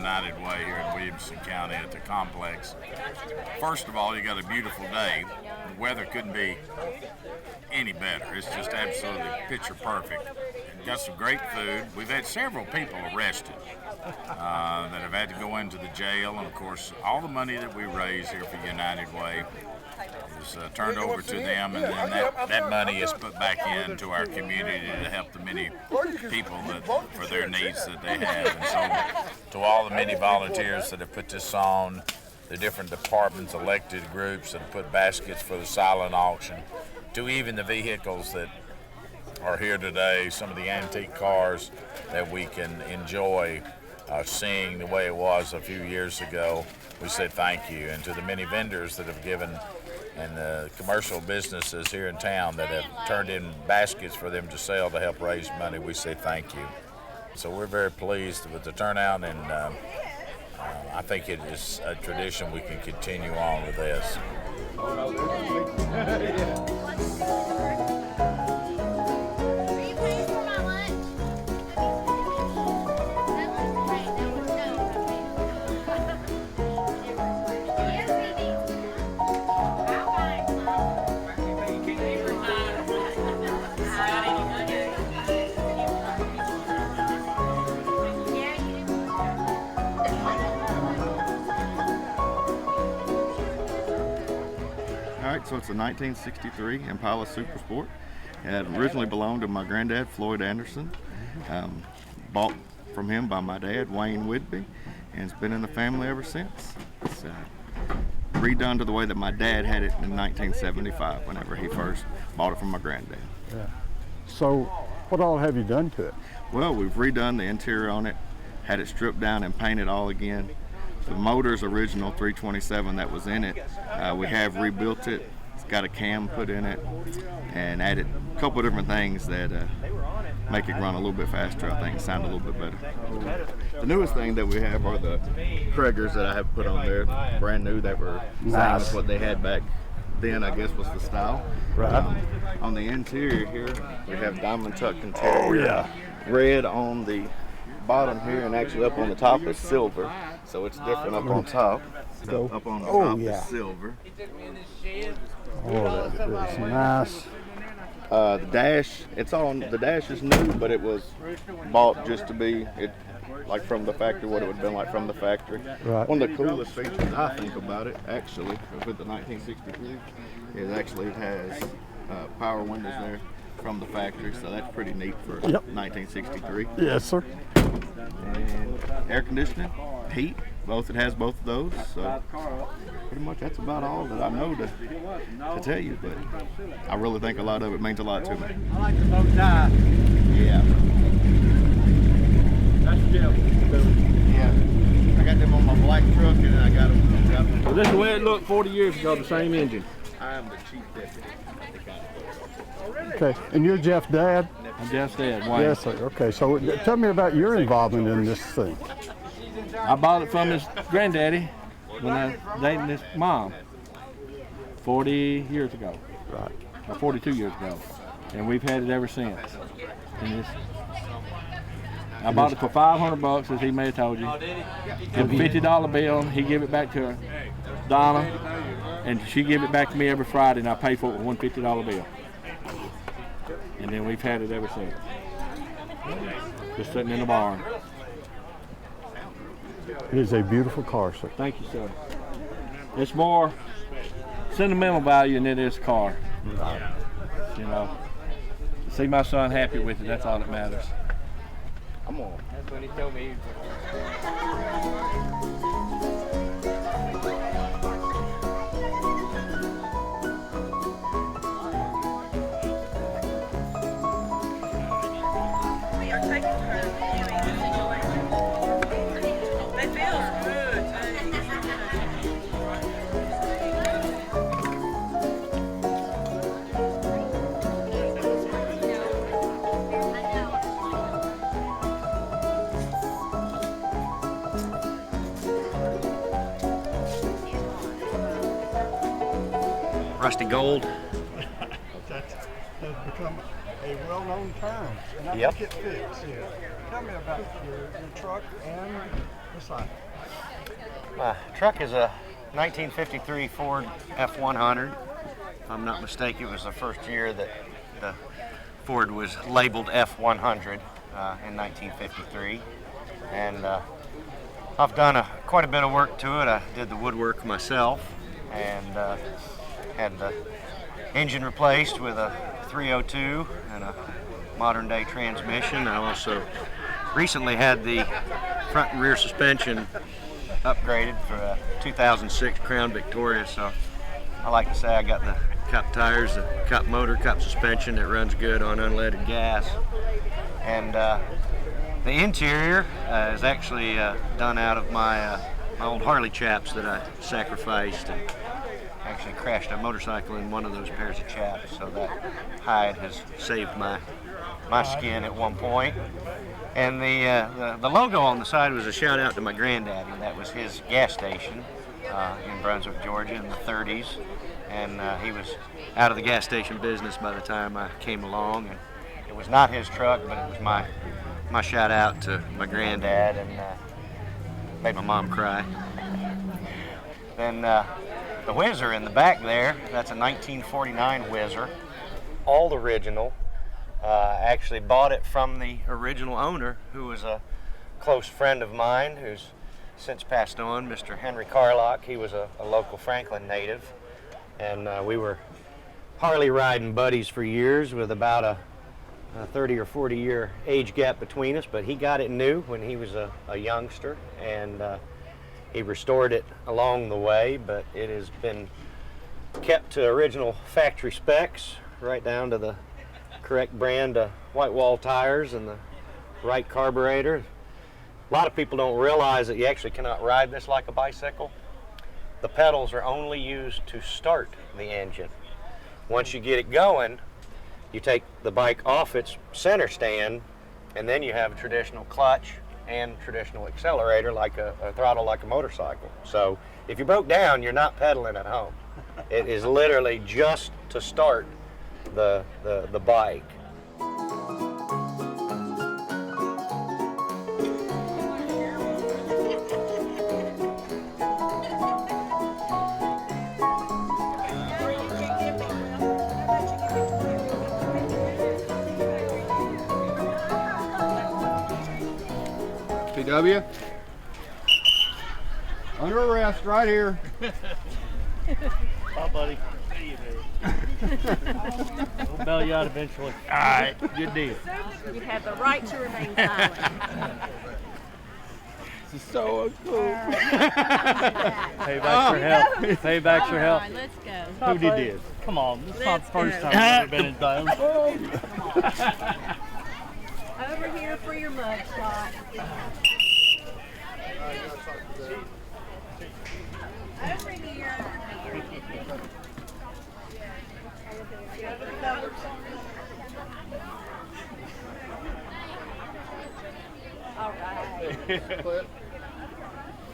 United Way here in Williamson County at the complex. First of all, you got a beautiful day. The weather couldn't be any better. It's just absolutely picture perfect. Got some great food. We've had several people arrested that have had to go into the jail, and of course all the money that we raise here for United Way is turned over to them, and then that money is put back into our community to help the many people for their needs that they have. And so to all the many volunteers that have put this on, the different departments, elected groups that have put baskets for the silent auction, to even the vehicles that are here today, some of the antique cars that we can enjoy seeing the way it was a few years ago, we say thank you. And to the many vendors that have given, and the commercial businesses here in town that have turned in baskets for them to sell to help raise money, we say thank you. So we're very pleased with the turnout, and I think it is a tradition we can continue on with this. So it's a 1963 Impala Super Sport. It had originally belonged to my granddad, Floyd Anderson. Bought from him by my dad, Wayne Whitby, and it's been in the family ever since. It's redone to the way that my dad had it in 1975 whenever he first bought it from my granddad. Yeah. So what all have you done to it? Well, we've redone the interior on it, had it stripped down and painted all again. The motor's original 327 that was in it, we have rebuilt it. It's got a cam put in it and added a couple of different things that make it run a little bit faster, I think, sound a little bit better. The newest thing that we have are the Kraggers that I have put on there, brand new, that were same as what they had back then, I guess, was the style. Right. On the interior here, we have diamond tuck interior. Oh, yeah. Red on the bottom here, and actually up on the top is silver, so it's different up on top. So up on the top is silver. Oh, that's nice. The dash, the dash is new, but it was bought just to be like from the factory, what it would have been like from the factory. Right. One of the coolest features I think about it, actually, with the 1963, is actually it has power windows there from the factory, so that's pretty neat for 1963. Yes, sir. And air conditioning, heat, it has both of those, so pretty much that's about all that I know to tell you, but I really think a lot of it means a lot to me. I like the bow tie. Yeah. That's Jeff. Yeah. I got them on my black truck, and then I got them. Well, this is the way it looked 40 years ago, the same engine. I am the chief deputy. Okay, and you're Jeff's dad? I'm Jeff's dad, Wayne. Yes, sir. Okay, so tell me about your involvement in this thing. I bought it from his granddaddy when I was dating his mom 40 years ago. Right. Or 42 years ago. And we've had it ever since. And I bought it for $500, as he may have told you. Give a $50 bill, he gave it back to Donna, and she gave it back to me every Friday, and I pay for it with one $50 bill. And then we've had it ever since. Just sitting in the barn. It is a beautiful car, sir. Thank you, sir. It's more sentimental value than it is a car. Right. You know, see my son happy with it, that's all that matters. I'm on. That's what he told me. rusty gold. That has become a well-known term, and I Yep. think it fits here. Tell me about your truck and the cycle. My truck is a 1953 Ford F100. If I'm not mistaken, it was the first year that the Ford was labeled F100 in 1953. And I've done quite a bit of work to it. I did the woodwork myself and had the engine replaced with a 302 and a modern day transmission. I also recently had the front and rear suspension upgraded for a 2006 Crown Victoria, so I like to say I got the cup tires, the cup motor, cup suspension that runs good on unleaded gas. And the interior is actually done out of my old Harley chaps that I sacrificed and actually crashed a motorcycle in one of those pairs of chaps, so that hide has saved my skin at one point. And the logo on the side was a shout out to my granddaddy. That was his gas station in Brunswick, Georgia in the 30s. And he was out of the gas station business by the time I came along. And it was not his truck, but it was my shout out to my granddad, and made my mom cry. Then the Whizzer in the back there, that's a 1949 Whizzer, all original. Actually bought it from the original owner, who was a close friend of mine who's since passed on, Mr. Henry Carlock. He was a local Franklin native, and we were Harley riding buddies for years with about a 30 or 40 year age gap between us, but he got it new when he was a youngster, and he restored it along the way, but it has been kept to original factory specs, right down to the correct brand of white wall tires and the right carburetor. A lot of people don't realize that you actually cannot ride this like a bicycle. The pedals are only used to start the engine. Once you get it going, you take the bike off its center stand, and then you have a traditional clutch and traditional accelerator, like a throttle like a motorcycle. So if you broke down, you're not pedaling at home. It is literally just to start the bike. PW, under arrest right here. Bye, buddy. We'll bail you out eventually. All right, good deal. You have the right to remain silent. This is so cool. Payback's your help. Payback's your help. All right, let's go. Who did this? Come on, this is not the first time you've ever been in town. Over here for your mug shot. Over here. All right.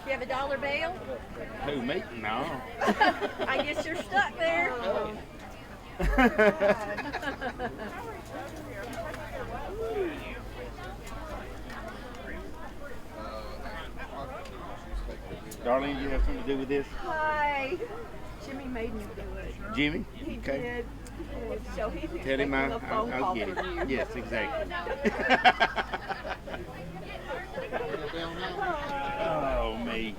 You have a dollar bail? Who, me? No. I guess you're stuck there. Darlene, you have something to do with this? Hi. Jimmy made me do it. Jimmy? He Okay. did. So he's Tell him expecting a phone I'll call get it. from you. Yes, exactly. Oh, me.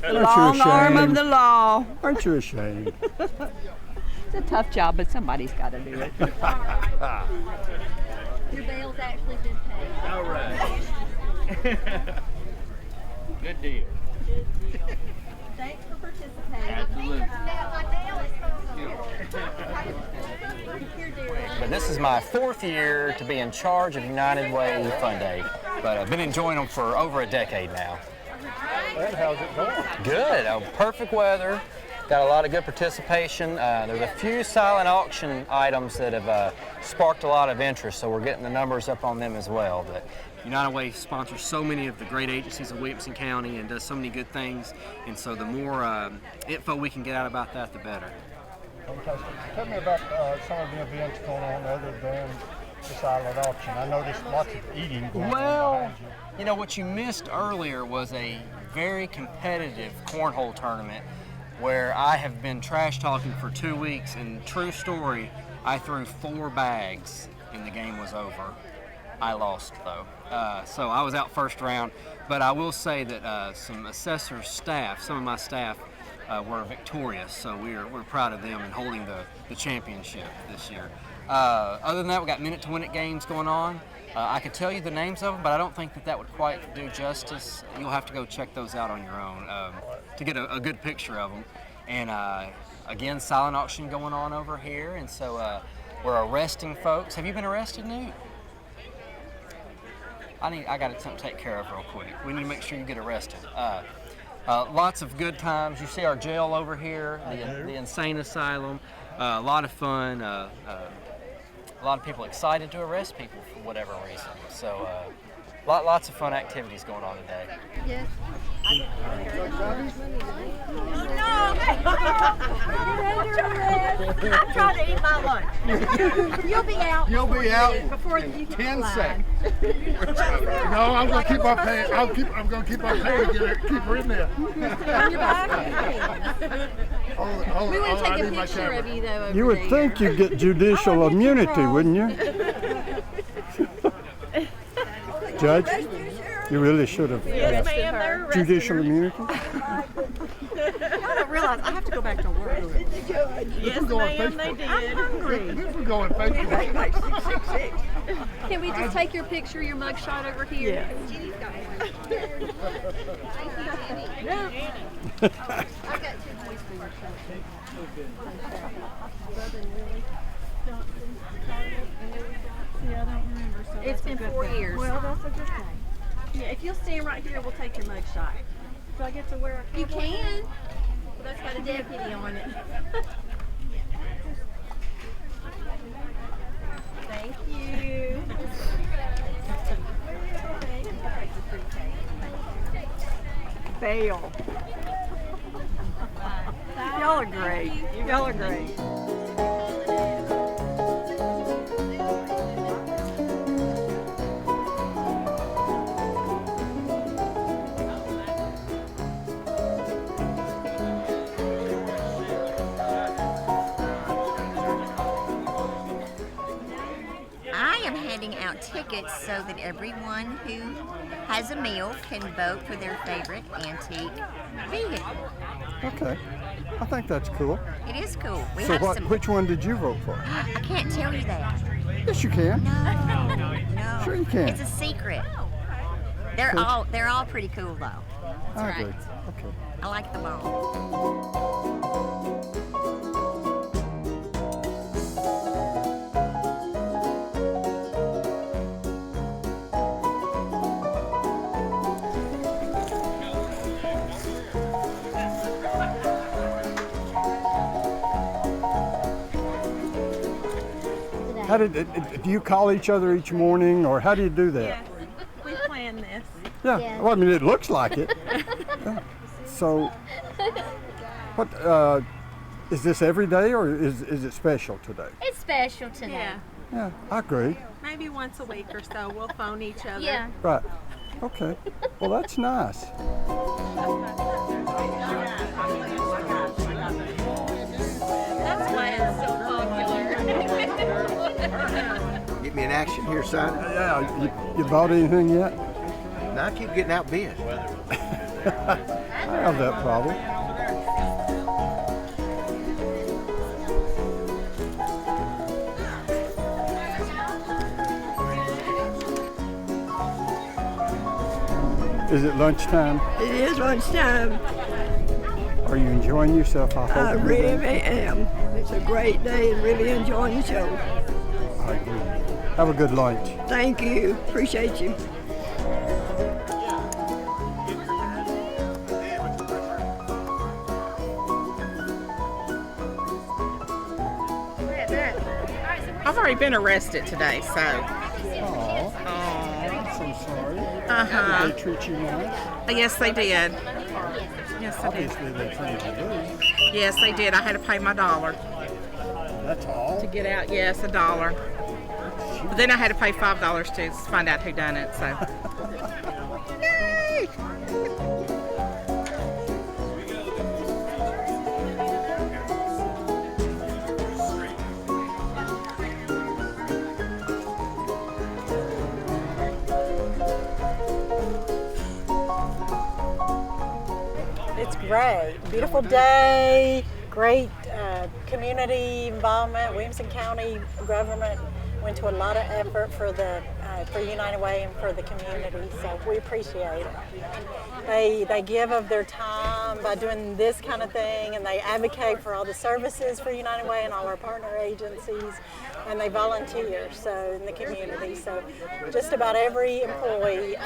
The long arm of the law. Aren't you ashamed? It's a tough job, but somebody's got to do it. Your bail's actually been paid. All right. Good deal. Thanks for participating. Absolutely. Here, dear. But this is my 4th year to be in charge of United Way Fun Day, but I've been enjoying them for over a decade now. And how's it going? Good, perfect weather, got a lot of good participation. There's a few silent auction items that have sparked a lot of interest, so we're getting the numbers up on them as well. But United Way sponsors so many of the great agencies in Williamson County and does so many good things, and so the more info we can get out about that, the better. Tell me about some of the events going on other than the silent auction. I noticed lots of eating going on behind you. You know, what you missed earlier was a very competitive cornhole tournament where I have been trash talking for 2 weeks, and true story, I threw 4 bags and the game was over. I lost though. So I was out first round, but I will say that some assessors staff, some of my staff were victorious, so we're proud of them in holding the championship this year. Other than that, we got minute to win it games going on. I could tell you the names of them, but I don't think that would quite do justice. You'll have to go check those out on your own to get a good picture of them. And again, silent auction going on over here, and so we're arresting folks. Have you been arrested, Newt? I got something to take care of real quick. We need to make sure you get arrested. Lots of good times. You see our jail over here, the insane asylum. A lot of fun. A lot of people excited to arrest people for whatever reason. So lots of fun activities going on today. Yes. I'm trying to eat my lunch. You'll be out. You'll be out before in you get 10 the line. seconds. No, I'm gonna keep on paying. I'm gonna keep on paying to keep her in there. On your back. We want to take a picture of you though. You would think you'd get judicial immunity, wouldn't you? Judge, you really should have Yes, ma'am, they're arresting judicial her. immunity. I don't realize I have to go back to work. Yes, ma'am, they did. I'm hungry. This will go on Facebook. Can we just take your picture, your mug shot over here? It's been 4 years. Well, that's a good thing. Yeah, if you'll stand right here, we'll take your mug shot. Do I get to wear a You can. That's got a deputy on it. Thank you. Fail. Y'all are great. Y'all are great. I am handing out tickets so that everyone who has a meal can vote for their favorite antique vehicle. Okay, I think that's cool. It is cool. We So have some. which one did you vote for? I can't tell you that. Yes, you can. No. Sure you can. It's a secret. They're all pretty cool though. I agree. right. Okay. I like them all. How do you call each other each morning, or how do you do that? Yes, we planned this. Yeah. Well, I mean, it looks like it. Yeah. So, what is this every day, or is it special today? It's special today. Yeah, Yeah, I agree. maybe once a week or so we'll phone each other. Yeah. Right. Okay. Well, that's nice. That's why it's so popular. Get me an action here, son. Yeah. You bought anything yet? Now I keep getting outbid. I have that problem. Is it lunchtime? It is lunchtime. Are you enjoying yourself? I hope I you really do. am. It's a great day and really enjoying the show. I agree. Have a good lunch. Thank you. Appreciate you. I've already been arrested today, so. Oh, that's some sorry. Uh-huh. Did they treat you nice? Yes, they did. Yes, they did. Obviously, they treated you good. Yes, they did. I had to pay my $1 That's all. to get out. Yes, $1. But then I had to pay $5 to find out who done it. So. Yay! It's great. Beautiful day, great community involvement. Williamson County government went to a lot of effort for United Way and for the community, so we appreciate it. They give of their time by doing this kind of thing, and they advocate for all the services for United Way and all our partner agencies, and they volunteer in the community. So just about every employee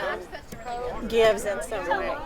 gives in some way.